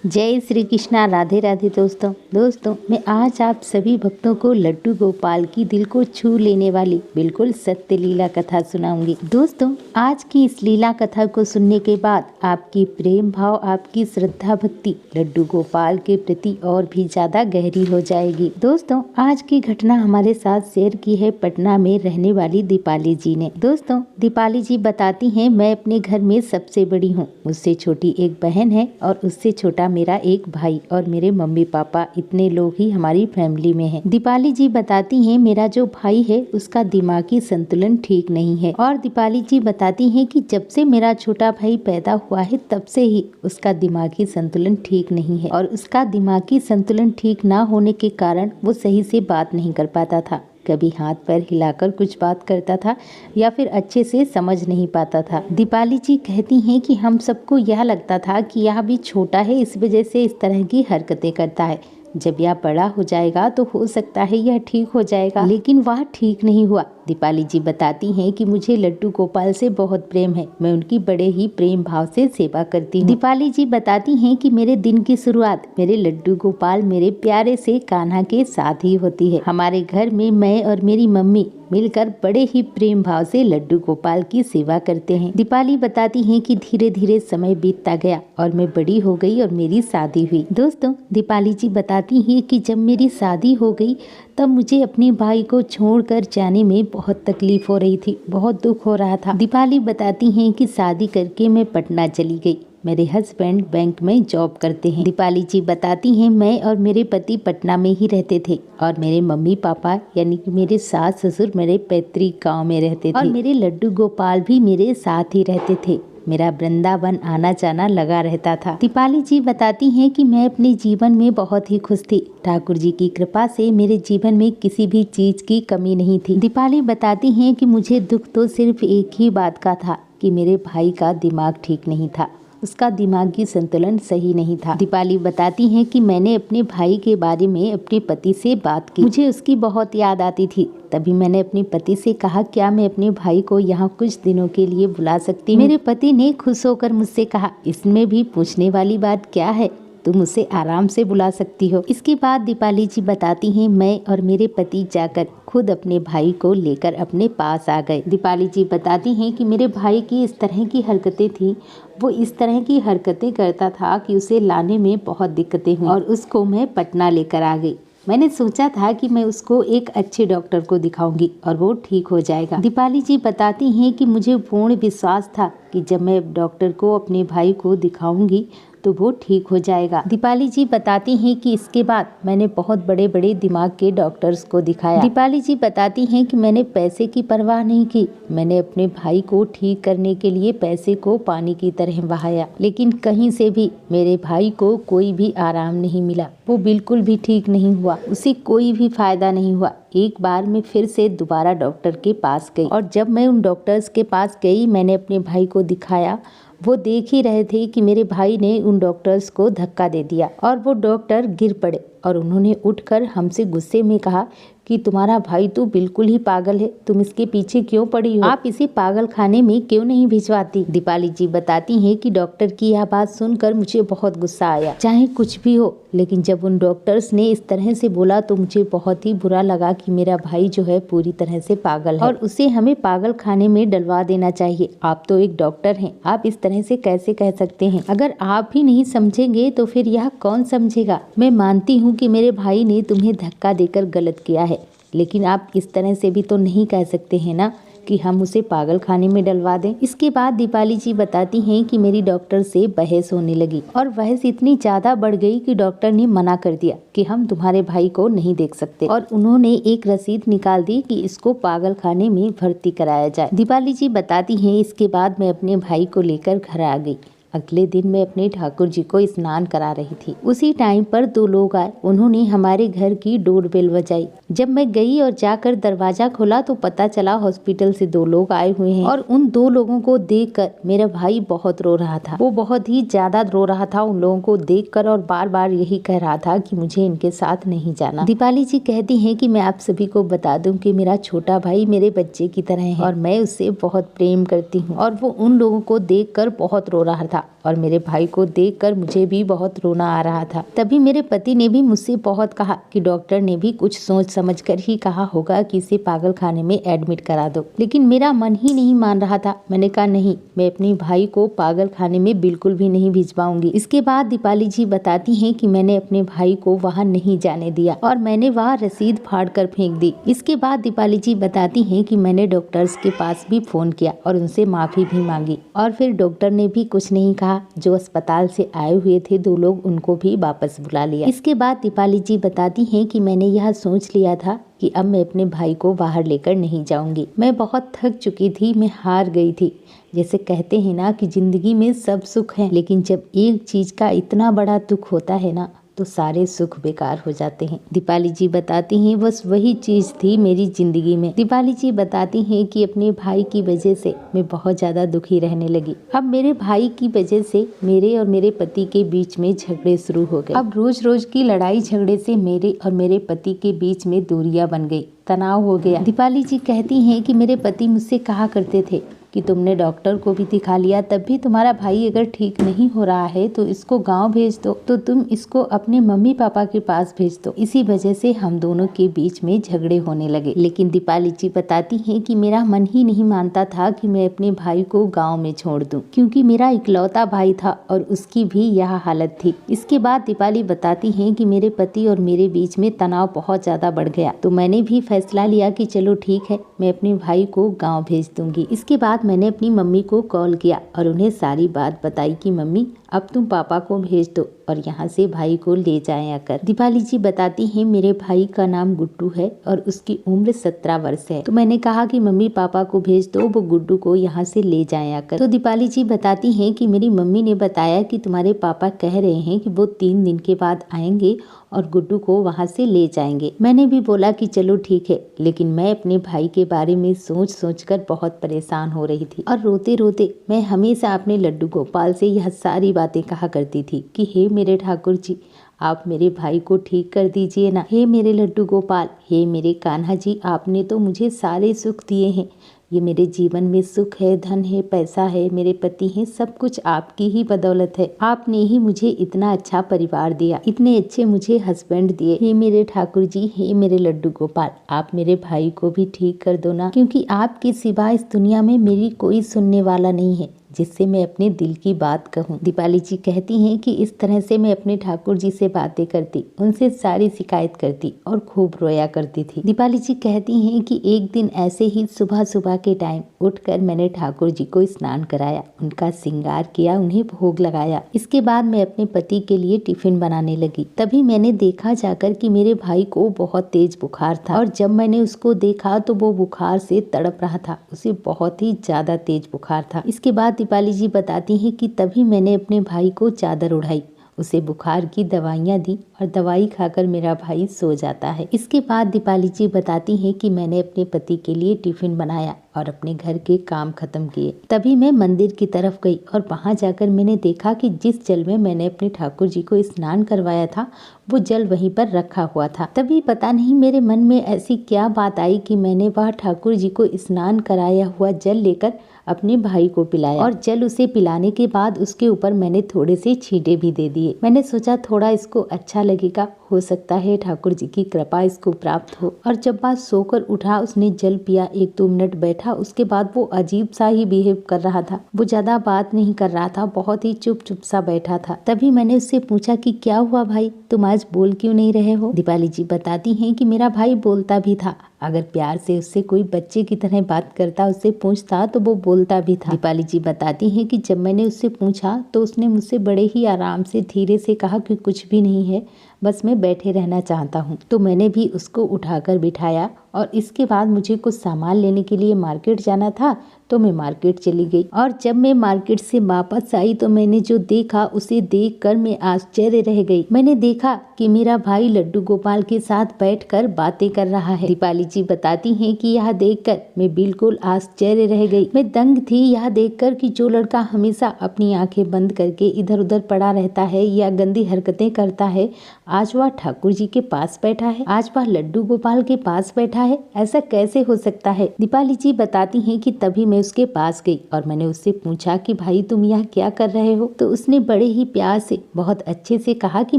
जय श्री कृष्णा। राधे राधे दोस्तों मैं आज आप सभी भक्तों को लड्डू गोपाल की दिल को छू लेने वाली बिल्कुल सत्य लीला कथा सुनाऊंगी। दोस्तों आज की इस लीला कथा को सुनने के बाद आपकी प्रेम भाव, आपकी श्रद्धा भक्ति लड्डू गोपाल के प्रति और भी ज्यादा गहरी हो जाएगी। दोस्तों आज की घटना हमारे साथ शेयर की है पटना में रहने वाली दीपाली जी ने। दोस्तों दीपाली जी बताती हैं, मैं अपने घर में सबसे बड़ी हूँ, मुझसे छोटी एक बहन है और उससे छोटा मेरा एक भाई और मेरे मम्मी पापा, इतने लोग ही हमारी फैमिली में हैं। दीपाली जी बताती हैं मेरा जो भाई है उसका दिमागी संतुलन ठीक नहीं है और दीपाली जी बताती हैं कि जब से मेरा छोटा भाई पैदा हुआ है तब से ही उसका दिमागी संतुलन ठीक नहीं है और उसका दिमागी संतुलन ठीक ना होने के कारण वो सही से बात नहीं कर पाता था। कभी हाथ पैर हिलाकर कुछ बात करता था या फिर अच्छे से समझ नहीं पाता था। दीपाली जी कहती हैं कि हम सबको यह लगता था कि यह भी छोटा है, इस वजह से इस तरह की हरकतें करता है। जब यह बड़ा हो जाएगा तो हो सकता है यह ठीक हो जाएगा, लेकिन वह ठीक नहीं हुआ। दीपाली जी बताती हैं कि मुझे लड्डू गोपाल से बहुत प्रेम है, मैं उनकी बड़े ही प्रेम भाव से सेवा करती हूँ। दीपाली जी बताती हैं कि मेरे दिन की शुरुआत मेरे लड्डू गोपाल मेरे प्यारे से कान्हा के साथ ही होती है। हमारे घर में मैं और मेरी मम्मी मिलकर बड़े ही प्रेम भाव से लड्डू गोपाल की सेवा करते हैं। दीपाली बताती हैं कि धीरे धीरे समय बीतता गया और मैं बड़ी हो गई और मेरी शादी हुई। दोस्तों दीपाली जी बताती हैं कि जब मेरी शादी हो गई तब मुझे अपने भाई को छोड़कर जाने में बहुत तकलीफ हो रही थी, बहुत दुख हो रहा था। दीपाली बताती हैं कि शादी करके मैं पटना चली गई। मेरे हस्बैंड बैंक में जॉब करते हैं। दीपाली जी बताती हैं मैं और मेरे पति पटना में ही रहते थे और मेरे मम्मी पापा यानी कि मेरे सास ससुर मेरे पैतृक गांव में रहते थे और मेरे लड्डू गोपाल भी मेरे साथ ही रहते थे। मेरा वृंदावन आना जाना लगा रहता था। दीपाली जी बताती हैं कि मैं अपने जीवन में बहुत ही खुश थी। ठाकुर जी की कृपा से मेरे जीवन में किसी भी चीज की कमी नहीं थी। दीपाली बताती हैं कि मुझे दुख तो सिर्फ एक ही बात का था कि मेरे भाई का दिमाग ठीक नहीं था, उसका दिमागी संतुलन सही नहीं था। दीपाली बताती हैं कि मैंने अपने भाई के बारे में अपने पति से बात की, मुझे उसकी बहुत याद आती थी। तभी मैंने अपने पति से कहा क्या मैं अपने भाई को यहाँ कुछ दिनों के लिए बुला सकती हूँ। मेरे पति ने खुश होकर मुझसे कहा इसमें भी पूछने वाली बात क्या है, तुम उसे आराम से बुला सकती हो। इसके बाद दीपाली जी बताती हैं मैं और मेरे पति जाकर खुद अपने भाई को लेकर अपने पास आ गए। दीपाली जी बताती हैं कि मेरे भाई की इस तरह की हरकतें थी, वो इस तरह की हरकतें करता था कि उसे लाने में बहुत दिक्कतें हुई और उसको मैं पटना लेकर आ गई। मैंने सोचा था कि मैं उसको एक अच्छे डॉक्टर को दिखाऊंगी और वो ठीक हो जाएगा। दीपाली जी बताती हैं कि मुझे पूर्ण विश्वास था कि जब मैं डॉक्टर को अपने भाई को दिखाऊंगी तो वो ठीक हो जाएगा। दीपाली जी बताती हैं कि इसके बाद मैंने बहुत बड़े बड़े दिमाग के डॉक्टर्स को दिखाया। दीपाली जी बताती हैं कि मैंने पैसे की परवाह नहीं की, मैंने अपने भाई को ठीक करने के लिए पैसे को पानी की तरह बहाया, लेकिन कहीं से भी मेरे भाई को कोई भी आराम नहीं मिला, वो बिल्कुल भी ठीक नहीं हुआ, उसे कोई भी फायदा नहीं हुआ। एक बार मैं फिर से दोबारा डॉक्टर के पास गई और जब मैं उन डॉक्टर्स के पास गई मैंने अपने भाई को दिखाया। वो देख ही रहे थे कि मेरे भाई ने उन डॉक्टर्स को धक्का दे दिया और वो डॉक्टर गिर पड़े और उन्होंने उठकर हमसे गुस्से में कहा कि तुम्हारा भाई तो बिल्कुल ही पागल है, तुम इसके पीछे क्यों पड़ी हो, आप इसे पागल खाने में क्यों नहीं भिजवाती। दीपाली जी बताती हैं कि डॉक्टर की यह बात सुनकर मुझे बहुत गुस्सा आया, चाहे कुछ भी हो, लेकिन जब उन डॉक्टर्स ने इस तरह से बोला तो मुझे बहुत ही बुरा लगा कि मेरा भाई जो है पूरी तरह से पागल है और उसे हमें पागल खाने में डलवा देना चाहिए। आप तो एक डॉक्टर हैं, आप इस तरह से कैसे कह सकते हैं, अगर आप भी नहीं समझेंगे तो फिर यह कौन समझेगा। मैं मानती हूँ कि मेरे भाई ने तुम्हें धक्का देकर गलत किया है, लेकिन आप इस तरह से भी तो नहीं कह सकते हैं ना कि हम उसे पागल खाने में डलवा दें। इसके बाद दीपाली जी बताती हैं कि मेरी डॉक्टर से बहस होने लगी और बहस इतनी ज्यादा बढ़ गई कि डॉक्टर ने मना कर दिया कि हम तुम्हारे भाई को नहीं देख सकते और उन्होंने एक रसीद निकाल दी कि इसको पागल खाने में भर्ती कराया जाए। दीपाली जी बताती हैं इसके बाद मैं अपने भाई को लेकर घर आ गई। अगले दिन मैं अपने ठाकुर जी को स्नान करा रही थी, उसी टाइम पर दो लोग आए, उन्होंने हमारे घर की डोरबेल बजाई। जब मैं गई और जाकर दरवाजा खोला तो पता चला हॉस्पिटल से दो लोग आए हुए हैं और उन दो लोगों को देखकर मेरा भाई बहुत रो रहा था, वो बहुत ही ज्यादा रो रहा था उन लोगों को देखकर और बार बार यही कह रहा था कि मुझे इनके साथ नहीं जाना। दीपाली जी कहती हैं कि मैं आप सभी को बता दूं कि मेरा छोटा भाई मेरे बच्चे की तरह है और मैं उससे बहुत प्रेम करती हूँ और वो उन लोगों को देखकर बहुत रो रहा था था और मेरे भाई को देखकर मुझे भी बहुत रोना आ रहा था। तभी मेरे पति ने भी मुझसे बहुत कहा कि डॉक्टर ने भी कुछ सोच समझ कर ही कहा होगा कि इसे पागल खाने में एडमिट करा दो, लेकिन मेरा मन ही नहीं मान रहा था। मैंने कहा नहीं, मैं अपने भाई को पागल खाने में बिल्कुल भी नहीं भिजवाऊंगी। इसके बाद दीपाली जी बताती हैं कि मैंने अपने भाई को वहाँ नहीं जाने दिया और मैंने वहाँ रसीद फाड़ कर फेंक दी। इसके बाद दीपाली जी बताती हैं कि मैंने डॉक्टर्स के पास भी फोन किया और उनसे माफी भी मांगी और फिर डॉक्टर ने भी कुछ नहीं कहा। जो अस्पताल से आए हुए थे 2 लोग, उनको भी वापस बुला लिया। इसके बाद दीपाली जी बताती हैं कि मैंने यह सोच लिया था कि अब मैं अपने भाई को बाहर लेकर नहीं जाऊंगी। मैं बहुत थक चुकी थी, मैं हार गई थी। जैसे कहते हैं ना कि जिंदगी में सब सुख है, लेकिन जब एक चीज का इतना बड़ा दुख होता है ना तो सारे सुख बेकार हो जाते हैं। दीपाली जी बताती हैं बस वही चीज थी मेरी जिंदगी में। दीपाली जी बताती हैं कि अपने भाई की वजह से मैं बहुत ज्यादा दुखी रहने लगी। अब मेरे भाई की वजह से मेरे और मेरे पति के बीच में झगड़े शुरू हो गए। अब रोज रोज की लड़ाई झगड़े से मेरे और मेरे पति के बीच में दूरियां बन गई, तनाव हो गया। दीपाली जी कहती हैं कि मेरे पति मुझसे कहा करते थे कि तुमने डॉक्टर को भी दिखा लिया, तब भी तुम्हारा भाई अगर ठीक नहीं हो रहा है तो इसको गांव भेज दो, तो तुम इसको अपने मम्मी पापा के पास भेज दो। इसी वजह से हम दोनों के बीच में झगड़े होने लगे। लेकिन दीपाली जी बताती हैं कि मेरा मन ही नहीं मानता था कि मैं अपने भाई को गाँव में छोड़ दूं, क्योंकि मेरा इकलौता भाई था और उसकी भी यह हालत थी। इसके बाद दीपाली बताती हैं कि मेरे पति और मेरे बीच में तनाव बहुत ज्यादा बढ़ गया, तो मैंने भी फैसला लिया कि चलो ठीक है, मैं अपने भाई को गाँव भेज दूंगी। इसके बाद मैंने अपनी मम्मी को कॉल किया और उन्हें सारी बात बताई कि मम्मी अब तुम पापा को भेज दो और यहाँ से भाई को ले जाए आकर। दीपाली जी बताती हैं मेरे भाई का नाम गुड्डू है और उसकी उम्र 17 वर्ष है। तो मैंने कहा कि मम्मी पापा को भेज दो, वो गुड्डू को यहाँ से ले जाए आकर। तो दीपाली जी बताती हैं कि मेरी मम्मी ने बताया कि तुम्हारे पापा कह रहे हैं कि वो 3 दिन के बाद आएंगे और गुड्डू को वहाँ से ले जाएंगे। मैंने भी बोला कि चलो ठीक है, लेकिन मैं अपने भाई के बारे में सोच सोच कर बहुत परेशान हो रही थी और रोते रोते मैं हमेशा अपने लड्डू गोपाल से यह सारी बातें कहा करती थी कि हे मेरे ठाकुर जी, आप मेरे भाई को ठीक कर दीजिए ना। हे मेरे लड्डू गोपाल, हे मेरे कान्हा जी, आपने तो मुझे सारे सुख दिए हैं। ये मेरे जीवन में सुख है, धन है, पैसा है, मेरे पति हैं, सब कुछ आपकी ही बदौलत है। आपने ही मुझे इतना अच्छा परिवार दिया, इतने अच्छे मुझे हस्बैंड दिए। हे मेरे ठाकुर जी, हे मेरे लड्डू गोपाल, आप मेरे भाई को भी ठीक कर दो ना, क्योंकि आपके सिवा इस दुनिया में मेरी कोई सुनने वाला नहीं है जिससे मैं अपने दिल की बात कहूँ। दीपाली जी कहती हैं कि इस तरह से मैं अपने ठाकुर जी से बातें करती, उनसे सारी शिकायत करती और खूब रोया करती थी। दीपाली जी कहती हैं कि एक दिन ऐसे ही सुबह सुबह के टाइम उठकर मैंने ठाकुर जी को स्नान कराया, उनका श्रृंगार किया, उन्हें भोग लगाया। इसके बाद मैं अपने पति के लिए टिफिन बनाने लगी। तभी मैंने देखा जाकर कि मेरे भाई को बहुत तेज बुखार था और जब मैंने उसको देखा तो वो बुखार से तड़प रहा था, उसे बहुत ही ज्यादा तेज बुखार था। इसके बाद दीपाली जी बताती हैं कि तभी मैंने अपने भाई को चादर उड़ाई, उसे बुखार की दवाइयाँ दी और दवाई खाकर मेरा भाई सो जाता है। इसके बाद दीपाली जी बताती हैं कि मैंने अपने पति के लिए टिफिन बनाया और अपने घर के काम खत्म किए। तभी मैं मंदिर की तरफ गई और वहां जाकर मैंने देखा कि जिस जल में मैंने अपने ठाकुर जी को स्नान करवाया था वो जल वहीं पर रखा हुआ था। तभी पता नहीं मेरे मन में ऐसी क्या बात आई कि मैंने वह ठाकुर जी को स्नान कराया हुआ जल लेकर अपने भाई को पिलाया और जल उसे पिलाने के बाद उसके ऊपर मैंने थोड़े से छींटे भी दे दिए। मैंने सोचा थोड़ा इसको अच्छा लगेगा, हो सकता है ठाकुर जी की कृपा इसको प्राप्त हो। और जब बात सोकर उठा, उसने जल पिया, 1-2 मिनट बैठा, उसके बाद वो अजीब सा ही बिहेव कर रहा था। वो ज्यादा बात नहीं कर रहा था, बहुत ही चुप चुप सा बैठा था। तभी मैंने उससे पूछा कि क्या हुआ भाई, तुम आज बोल क्यों नहीं रहे हो। दीपाली जी बताती हैं कि मेरा भाई बोलता भी था, अगर प्यार से उससे कोई बच्चे की तरह बात करता, उससे पूछता तो वो बोलता भी था। दीपाली जी बताती हैं कि जब मैंने उससे पूछा तो उसने मुझसे बड़े ही आराम से धीरे से कहा कि कुछ भी नहीं है, बस मैं बैठे रहना चाहता हूँ। तो मैंने भी उसको उठाकर बिठाया और इसके बाद मुझे कुछ सामान लेने के लिए मार्केट जाना था तो मैं मार्केट चली गई। और जब मैं मार्केट से वापस आई तो मैंने जो देखा उसे देखकर मैं आश्चर्य रह गई। मैंने देखा कि मेरा भाई लड्डू गोपाल के साथ बैठकर बातें कर रहा है। दीपाली जी बताती हैं कि यह देखकर मैं बिल्कुल आश्चर्य रह गई। मैं दंग थी यह देखकर कि जो लड़का हमेशा अपनी आंखें बंद करके इधर उधर पड़ा रहता है या गंदी हरकतें करता है, आज वह ठाकुर जी के पास बैठा है, आज वह लड्डू गोपाल के पास बैठा है। ऐसा कैसे हो सकता है। दीपाली जी बताती हैं कि तभी मैं उसके पास गई और मैंने उससे पूछा कि भाई तुम यहाँ क्या कर रहे हो। तो उसने बड़े ही प्यार से बहुत अच्छे से कहा कि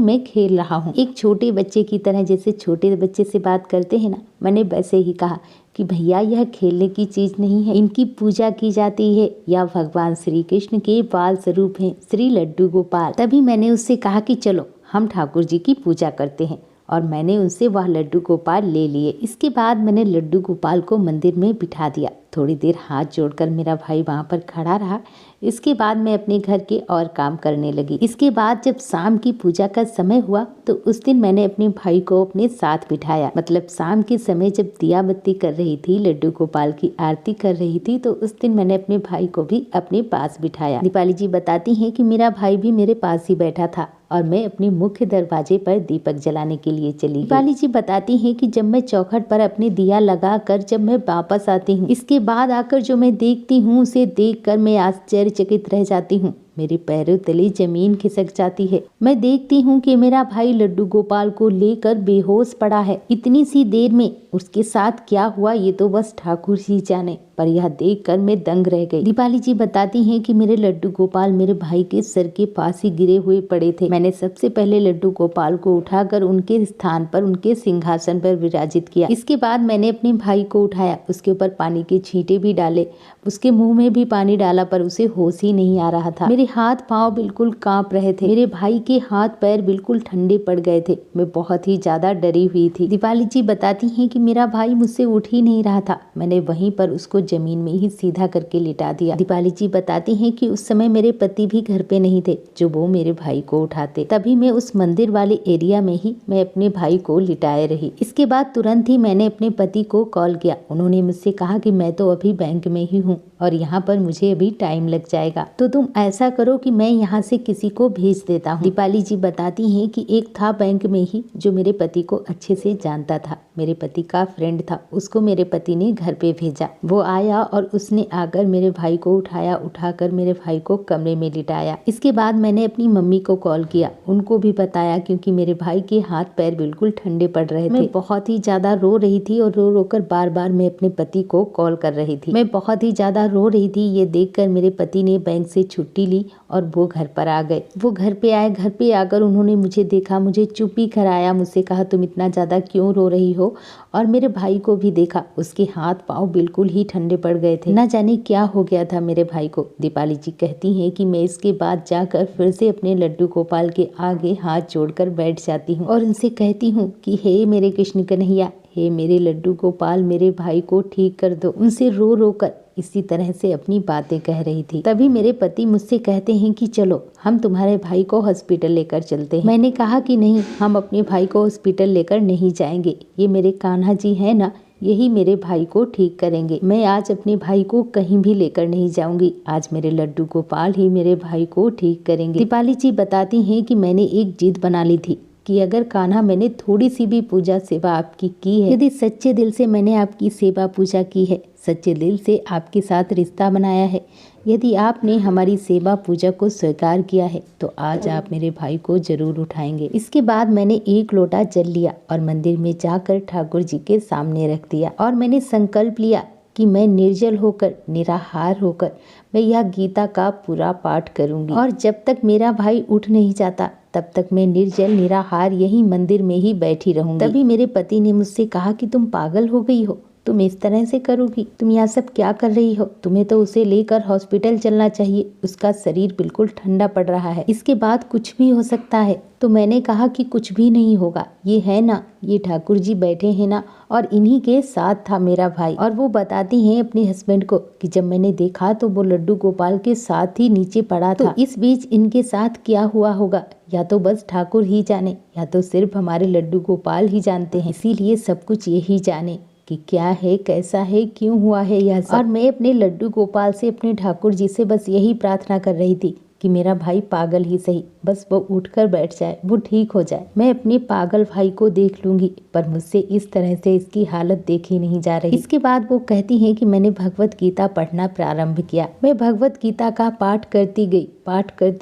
मैं खेल रहा हूँ। एक छोटे बच्चे की तरह, जैसे छोटे बच्चे से बात करते हैं ना, मैंने वैसे ही कहा कि भैया यह खेलने की चीज नहीं है, इनकी पूजा की जाती है। यह भगवान श्री कृष्ण के बाल स्वरूप हैं, श्री लड्डू गोपाल। तभी मैंने उससे कहा कि चलो हम ठाकुर जी की पूजा करते हैं, और मैंने उनसे वह लड्डू गोपाल ले लिए। इसके बाद मैंने लड्डू गोपाल को मंदिर में बिठा दिया। थोड़ी देर हाथ जोड़कर मेरा भाई वहाँ पर खड़ा रहा। इसके बाद मैं अपने घर के और काम करने लगी। इसके बाद जब शाम की पूजा का समय हुआ तो उस दिन मैंने अपने भाई को अपने साथ बिठाया। मतलब शाम के समय जब दिया बत्ती कर रही थी, लड्डू गोपाल की आरती कर रही थी, तो उस दिन मैंने अपने भाई को भी अपने पास बिठाया। दीपाली जी बताती हैं कि मेरा भाई भी मेरे पास ही बैठा था और मैं अपने मुख्य दरवाजे पर दीपक जलाने के लिए चली। दीपाली जी बताती हैं कि जब मैं चौखट पर अपने दिया लगाकर जब मैं वापस आती हूँ, इसके बाद आकर जो मैं देखती हूँ उसे देखकर मैं आश्चर्यचकित रह जाती हूँ। मेरे पैरों तले जमीन खिसक जाती है। मैं देखती हूँ कि मेरा भाई लड्डू गोपाल को लेकर बेहोश पड़ा है। इतनी सी देर में उसके साथ क्या हुआ ये तो बस ठाकुर जी जाने, पर यह देखकर मैं दंग रह गई। दीपाली जी बताती हैं कि मेरे लड्डू गोपाल मेरे भाई के सर के पास ही गिरे हुए पड़े थे। मैंने सबसे पहले लड्डू गोपाल को उठाकर उनके स्थान पर, उनके सिंहासन पर विराजित किया। इसके बाद मैंने अपने भाई को उठाया, उसके ऊपर पानी के छींटे भी डाले, उसके मुंह में भी पानी डाला, पर उसे होश ही नहीं आ रहा था। मेरे हाथ पांव बिल्कुल कांप रहे थे। मेरे भाई के हाथ पैर बिल्कुल ठंडे पड़ गए थे। मैं बहुत ही ज्यादा डरी हुई थी। दीपाली जी बताती हैं कि मेरा भाई मुझसे उठ ही नहीं रहा था। मैंने वहीं पर उसको जमीन में ही सीधा करके लिटा दिया। दीपाली जी बताती हैं कि उस समय मेरे पति भी घर पे नहीं थे जो वो मेरे भाई को उठाते। तभी मैं उस मंदिर वाले एरिया में ही मैं अपने भाई को लिटाए रही। इसके बाद तुरंत ही मैंने अपने पति को कॉल किया। उन्होंने मुझसे कहा कि मैं तो अभी बैंक में ही हूँ और यहाँ पर मुझे अभी टाइम लग जाएगा, तो तुम ऐसा करो कि मैं यहाँ से किसी को भेज देता हूँ। दीपाली जी बताती हैं कि एक था बैंक में ही जो मेरे पति को अच्छे से जानता था, मेरे पति का फ्रेंड था, उसको मेरे पति ने घर पे भेजा। वो आया और उसने आकर मेरे भाई को उठाया, उठाकर मेरे भाई को कमरे में लिटाया। इसके बाद मैंने अपनी मम्मी को कॉल किया, उनको भी बताया, क्योंकि मेरे भाई के हाथ पैर बिल्कुल ठंडे पड़ रहे थे। मैं बहुत ही ज्यादा रो रही थी और रो रो कर बार बार मैं अपने पति को कॉल कर रही थी। मैं बहुत ही ज्यादा रो रही थी। ये देखकर मेरे पति ने बैंक से छुट्टी ली और वो घर पर आ गए। वो घर पे आए। घर पे आकर उन्होंने मुझे देखा, मुझे चुप ही कराया, मुझसे कहा तुम इतना ज्यादा क्यों रो रही हो, और मेरे भाई को भी देखा, उसके हाथ पांव बिल्कुल ही ठंडे पड़ गए थे। न जाने क्या हो गया था मेरे भाई को। दीपाली जी कहती हैं कि मैं इसके बाद जाकर फिर से अपने लड्डू गोपाल के आगे हाथ जोड़कर बैठ जाती हूँ और उनसे कहती हूँ कि हे मेरे कृष्ण कन्हैया, हे मेरे लड्डू गोपाल, मेरे भाई को ठीक कर दो। उनसे रो रो कर इसी तरह से अपनी बातें कह रही थी। तभी मेरे पति मुझसे कहते हैं कि चलो हम तुम्हारे भाई को हॉस्पिटल लेकर चलते हैं। मैंने कहा कि नहीं, हम अपने भाई को हॉस्पिटल लेकर नहीं जाएंगे। ये मेरे कान्हा जी है ना, यही मेरे भाई को ठीक करेंगे। मैं आज अपने भाई को कहीं भी लेकर नहीं जाऊंगी। आज मेरे लड्डू गोपाल ही मेरे भाई को ठीक करेंगे। दीपाली जी बताती हैं कि मैंने एक जिद बना ली थी कि अगर कान्हा मैंने थोड़ी सी भी पूजा सेवा आपकी की है, यदि सच्चे दिल से मैंने आपकी सेवा पूजा की है, सच्चे दिल से आपके साथ रिश्ता बनाया है, यदि आपने हमारी सेवा पूजा को स्वीकार किया है, तो आज आप मेरे भाई को जरूर उठाएंगे। इसके बाद मैंने एक लोटा जल लिया और मंदिर में जाकर ठाकुर जी के सामने रख दिया और मैंने संकल्प लिया कि मैं निर्जल होकर, निराहार होकर मैं यह गीता का पूरा पाठ करूंगी और जब तक मेरा भाई उठ नहीं जाता तब तक मैं निर्जल निराहार यही मंदिर में ही बैठी रहूंगी। तभी मेरे पति ने मुझसे कहा कि तुम पागल हो गई हो, तुम इस तरह से करोगी, तुम यहाँ सब क्या कर रही हो, तुम्हें तो उसे लेकर हॉस्पिटल चलना चाहिए, उसका शरीर बिल्कुल ठंडा पड़ रहा है, इसके बाद कुछ भी हो सकता है। तो मैंने कहा कि कुछ भी नहीं होगा, ये है ना, ये ठाकुर जी बैठे हैं ना, और इन्हीं के साथ था मेरा भाई। और वो बताती हैं अपने हस्बैंड को कि जब मैंने देखा तो वो लड्डू गोपाल के साथ ही नीचे पड़ा था। तो इस बीच इनके साथ क्या हुआ होगा, या तो बस ठाकुर ही जाने, या तो सिर्फ हमारे लड्डू गोपाल ही जानते हैं। इसीलिए सब कुछ यही जाने कि क्या है, कैसा है, क्यों हुआ है यह सब। और मैं अपने लड्डू गोपाल से, अपने ठाकुर जी से बस यही प्रार्थना कर रही थी कि मेरा भाई पागल ही सही, बस वो उठकर बैठ जाए, वो ठीक हो जाए। मैं अपने पागल भाई को देख लूंगी, पर मुझसे इस तरह से इसकी हालत देखी नहीं जा रही। इसके बाद वो कहती हैं कि मैंने भगवत गीता पढ़ना प्रारंभ किया। मैं भगवत गीता का पाठ करती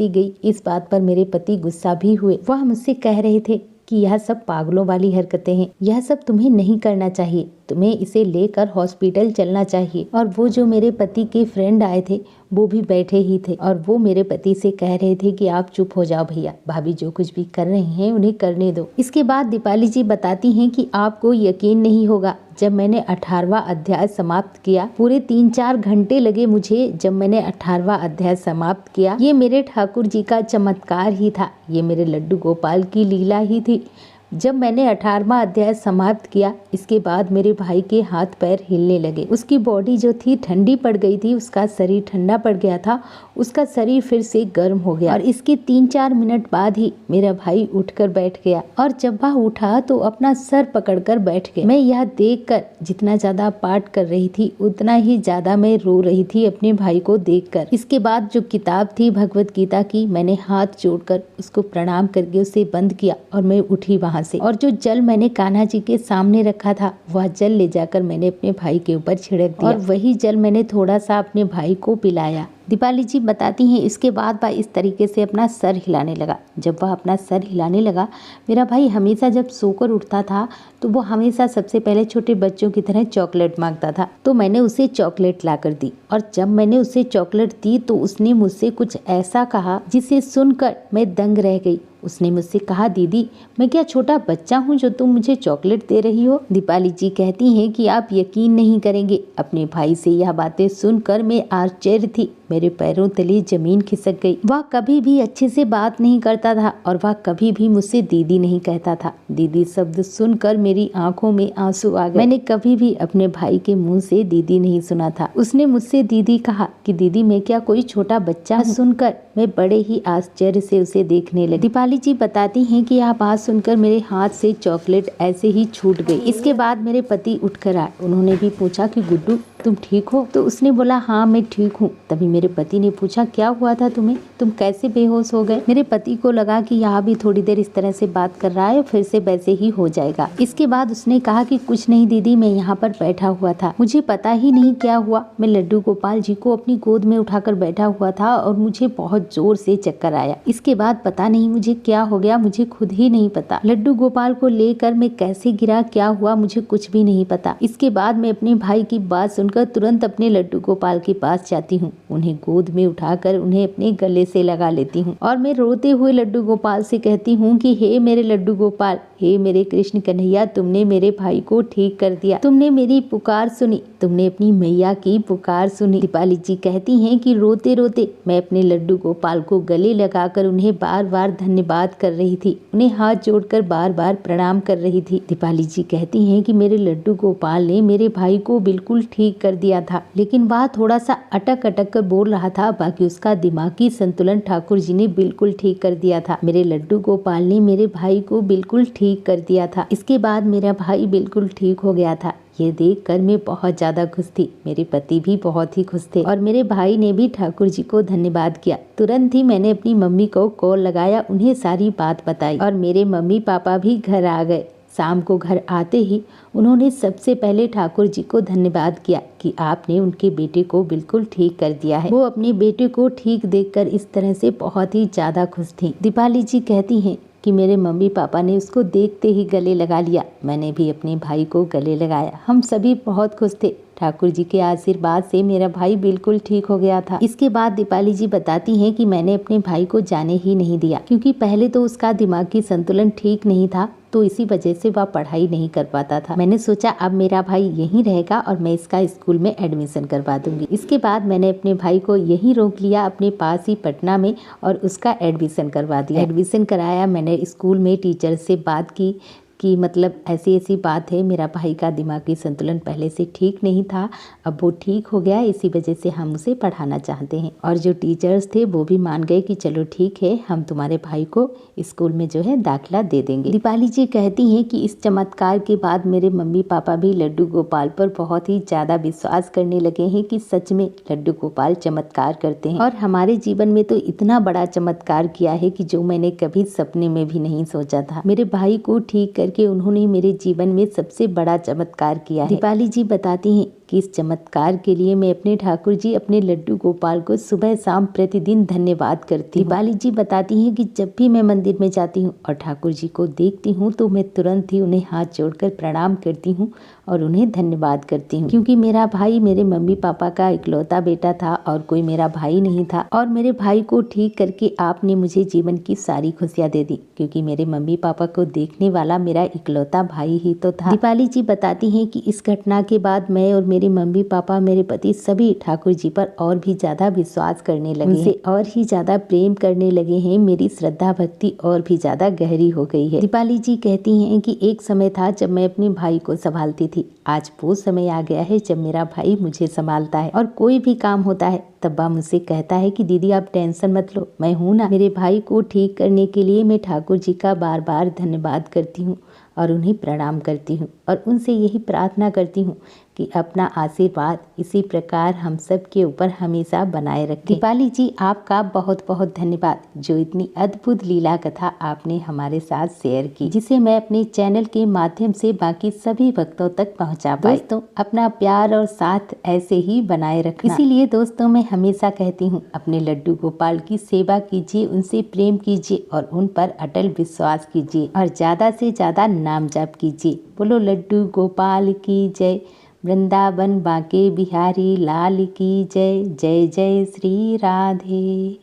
गई। इस बात पर मेरे पति गुस्सा भी हुए। वह मुझसे कह रहे थे कि यह सब पागलों वाली हरकतें हैं, यह सब तुम्हें नहीं करना चाहिए, तुम्हें इसे लेकर हॉस्पिटल चलना चाहिए। और वो जो मेरे पति के फ्रेंड आए थे वो भी बैठे ही थे और वो मेरे पति से कह रहे थे कि आप चुप हो जाओ भैया, भाभी जो कुछ भी कर रही हैं उन्हें करने दो। इसके बाद दीपाली जी बताती हैं कि आपको यकीन नहीं होगा, जब मैंने 18वां अध्याय समाप्त किया, पूरे 3-4 घंटे लगे मुझे जब मैंने 18वां अध्याय समाप्त किया। ये मेरे ठाकुर जी का चमत्कार ही था, ये मेरे लड्डू गोपाल की लीला ही थी। जब मैंने 18वां अध्याय समाप्त किया, इसके बाद मेरे भाई के हाथ पैर हिलने लगे। उसकी बॉडी जो थी ठंडी पड़ गई थी, उसका शरीर ठंडा पड़ गया था, उसका शरीर फिर से गर्म हो गया और इसके 3-4 मिनट बाद ही मेरा भाई उठकर बैठ गया। और जब वह उठा तो अपना सर पकड़कर बैठ गया। मैं यह देखकर जितना ज्यादा पाठ कर रही थी उतना ही ज्यादा मैं रो रही थी अपने भाई को देखकर। इसके बाद जो किताब थी भगवत गीता की, मैंने हाथ जोड़कर उसको प्रणाम करके उसे बंद किया और मैं उठी वहां से। और जो जल मैंने कान्हा जी के सामने रखा था वह जल ले जाकर मैंने अपने भाई के ऊपर छिड़क दिया और वही जल मैंने थोड़ा सा अपने भाई को पिलाया। दीपाली जी बताती हैं इसके बाद वह इस तरीके से अपना सर हिलाने लगा। जब वह अपना सर हिलाने लगा, मेरा भाई हमेशा जब सोकर उठता था तो वो हमेशा सबसे पहले छोटे बच्चों की तरह चॉकलेट मांगता था, तो मैंने उसे चॉकलेट लाकर दी। और जब मैंने उसे चॉकलेट दी तो उसने मुझसे कुछ ऐसा कहा जिसे सुनकर मैं दंग रह गई। उसने मुझसे कहा, दीदी मैं क्या छोटा बच्चा हूँ जो तुम मुझे चॉकलेट दे रही हो? दीपाली जी कहती हैं कि आप यकीन नहीं करेंगे, अपने भाई से यह बातें सुनकर मैं आश्चर्य थी, मेरे पैरों तले जमीन खिसक गई। वह कभी भी अच्छे से बात नहीं करता था और वह कभी भी मुझसे दीदी नहीं कहता था। दीदी शब्द सुनकर मेरी आंखों में आंसू आ गए। मैंने कभी भी अपने भाई के मुंह से दीदी नहीं सुना था। उसने मुझसे दीदी कहा कि दीदी मैं क्या कोई छोटा बच्चा हूँ? सुनकर मैं बड़े ही आश्चर्य से उसे देखने लगी। दीपाली जी बताती हैं कि यह बात सुनकर मेरे हाथ से चॉकलेट ऐसे ही छूट गई। इसके बाद मेरे पति उठकर आए। उन्होंने भी पूछा कि गुड्डू तुम ठीक हो? तो उसने बोला हाँ मैं ठीक हूँ। तभी मेरे पति ने पूछा क्या हुआ था तुम्हें, तुम कैसे बेहोश हो गए? मेरे पति को लगा कि यहाँ भी थोड़ी देर इस तरह से बात कर रहा है फिर से वैसे ही हो जाएगा। इसके बाद उसने कहा कि कुछ नहीं दीदी, मैं यहाँ पर बैठा हुआ था, मुझे पता ही नहीं क्या हुआ, मैं लड्डू गोपाल जी को अपनी गोद में उठाकर बैठा हुआ था और मुझे बहुत जोर से चक्कर आया। इसके बाद पता नहीं मुझे क्या हो गया, मुझे खुद ही नहीं पता। लड्डू गोपाल को लेकर मैं कैसे गिरा, क्या हुआ मुझे कुछ भी नहीं पता। इसके बाद मैं अपने भाई की बात सुनकर तुरंत अपने लड्डू गोपाल के पास जाती हूँ, उन्हें गोद में उठाकर उन्हें अपने गले से लगा लेती हूँ और मैं रोते हुए लड्डू गोपाल से कहती हूँ कि हे मेरे लड्डू गोपाल, हे मेरे कृष्ण कन्हैया, तुमने मेरे भाई को ठीक कर दिया, तुमने मेरी पुकार सुनी, तुमने अपनी मैया की पुकार सुनी। दीपाली जी कहती हैं कि रोते रोते मैं अपने लड्डू गोपाल को गले लगाकर उन्हें बार बार धन्यवाद कर रही थी, उन्हें हाथ जोड़कर बार बार प्रणाम कर रही थी। दीपाली जी कहती हैं कि मेरे लड्डू गोपाल ने मेरे भाई को बिल्कुल ठीक कर दिया था, लेकिन वह थोड़ा सा अटक अटक कर बोल रहा था, बाकी उसका दिमागी संतुलन ठाकुर जी ने बिल्कुल ठीक कर दिया था। मेरे लड्डू गोपाल ने मेरे भाई को बिल्कुल ठीक कर दिया था। इसके बाद मेरा भाई बिल्कुल ठीक हो गया था। ये देखकर मैं बहुत ज्यादा खुश थी, मेरे पति भी बहुत ही खुश थे और मेरे भाई ने भी ठाकुर जी को धन्यवाद किया। तुरंत ही मैंने अपनी मम्मी को कॉल लगाया, उन्हें सारी बात बताई और मेरे मम्मी पापा भी घर आ गए। शाम को घर आते ही उन्होंने सबसे पहले ठाकुर जी को धन्यवाद किया कि आपने उनके बेटे को बिल्कुल ठीक कर दिया है। वो अपने बेटे को ठीक देखकर इस तरह से बहुत ही ज्यादा खुश थी। दीपाली जी कहती हैं कि मेरे मम्मी पापा ने उसको देखते ही गले लगा लिया, मैंने भी अपने भाई को गले लगाया। हम सभी बहुत खुश थे। ठाकुर जी के आशीर्वाद से मेरा भाई बिल्कुल ठीक हो गया था। इसके बाद दीपाली जी बताती हैं कि मैंने अपने भाई को जाने ही नहीं दिया, क्योंकि पहले तो उसका दिमागी संतुलन ठीक नहीं था, तो इसी वजह से वह पढ़ाई नहीं कर पाता था। मैंने सोचा अब मेरा भाई यहीं रहेगा और मैं इसका स्कूल में एडमिशन करवा दूंगी। इसके बाद मैंने अपने भाई को यहीं रोक लिया अपने पास ही पटना में और उसका एडमिशन करवा दिया। एडमिशन कराया, मैंने स्कूल में टीचर से बात की कि मतलब ऐसी ऐसी बात है, मेरा भाई का दिमागी संतुलन पहले से ठीक नहीं था, अब वो ठीक हो गया, इसी वजह से हम उसे पढ़ाना चाहते हैं। और जो टीचर्स थे वो भी मान गए कि चलो ठीक है, हम तुम्हारे भाई को स्कूल में जो है दाखिला दे देंगे। दीपाली जी कहती हैं कि इस चमत्कार के बाद मेरे मम्मी पापा भी लड्डू गोपाल पर बहुत ही ज़्यादा विश्वास करने लगे हैं कि सच में लड्डू गोपाल चमत्कार करते हैं और हमारे जीवन में तो इतना बड़ा चमत्कार किया है कि जो मैंने कभी सपने में भी नहीं सोचा था। मेरे भाई को ठीक करके उन्होंने मेरे जीवन में सबसे बड़ा चमत्कार किया है। दीपाली जी बताती हैं कि इस चमत्कार के लिए मैं अपने ठाकुर जी, अपने लड्डू गोपाल को सुबह शाम प्रतिदिन धन्यवाद करती हूँ। दीपाली जी बताती हैं कि जब भी मैं मंदिर में जाती हूँ और ठाकुर जी को देखती हूँ तो मैं तुरंत ही उन्हें हाथ जोड़कर प्रणाम करती हूँ और उन्हें धन्यवाद करती हूँ, क्योंकि मेरा भाई मेरे मम्मी पापा का इकलौता बेटा था और कोई मेरा भाई नहीं था। और मेरे भाई को ठीक करके आपने मुझे जीवन की सारी खुशियाँ दे दी, क्योंकि मेरे मम्मी पापा को देखने वाला मेरा इकलौता भाई ही तो था। दीपाली जी बताती हैं कि इस घटना के बाद मैं और मेरे मम्मी पापा, मेरे पति सभी ठाकुर जी पर और भी ज्यादा विश्वास करने लगे हैं, और ही ज्यादा प्रेम करने लगे हैं। मेरी श्रद्धा भक्ति और भी ज्यादा गहरी हो गई है। दीपाली जी कहती हैं कि एक समय था जब मैं अपने भाई को संभालती थी, आज वो समय आ गया है जब मेरा भाई मुझे संभालता है। और कोई भी काम होता है तब वह मुझसे कहता है कि दीदी आप टेंशन मत लो, मैं हूँ ना। मेरे भाई को ठीक करने के लिए मैं ठाकुर जी का बार बार धन्यवाद करती हूँ और उन्हें प्रणाम करती हूँ और उनसे यही प्रार्थना करती हूँ कि अपना आशीर्वाद इसी प्रकार हम सब के ऊपर हमेशा बनाए रखें। दीपाली जी आपका बहुत बहुत धन्यवाद, जो इतनी अद्भुत लीला कथा आपने हमारे साथ शेयर की, जिसे मैं अपने चैनल के माध्यम से बाकी सभी भक्तों तक पहुंचा पाई। दोस्तों अपना प्यार और साथ ऐसे ही बनाए रखना। इसीलिए दोस्तों मैं हमेशा कहती हूँ अपने लड्डू गोपाल की सेवा कीजिए, उनसे प्रेम कीजिए और उन पर अटल विश्वास कीजिए और ज्यादा से ज्यादा नाम जाप कीजिए। बोलो लड्डू गोपाल की जय। वृंदावन बांके बिहारी लाल की जय। जय जय श्री राधे।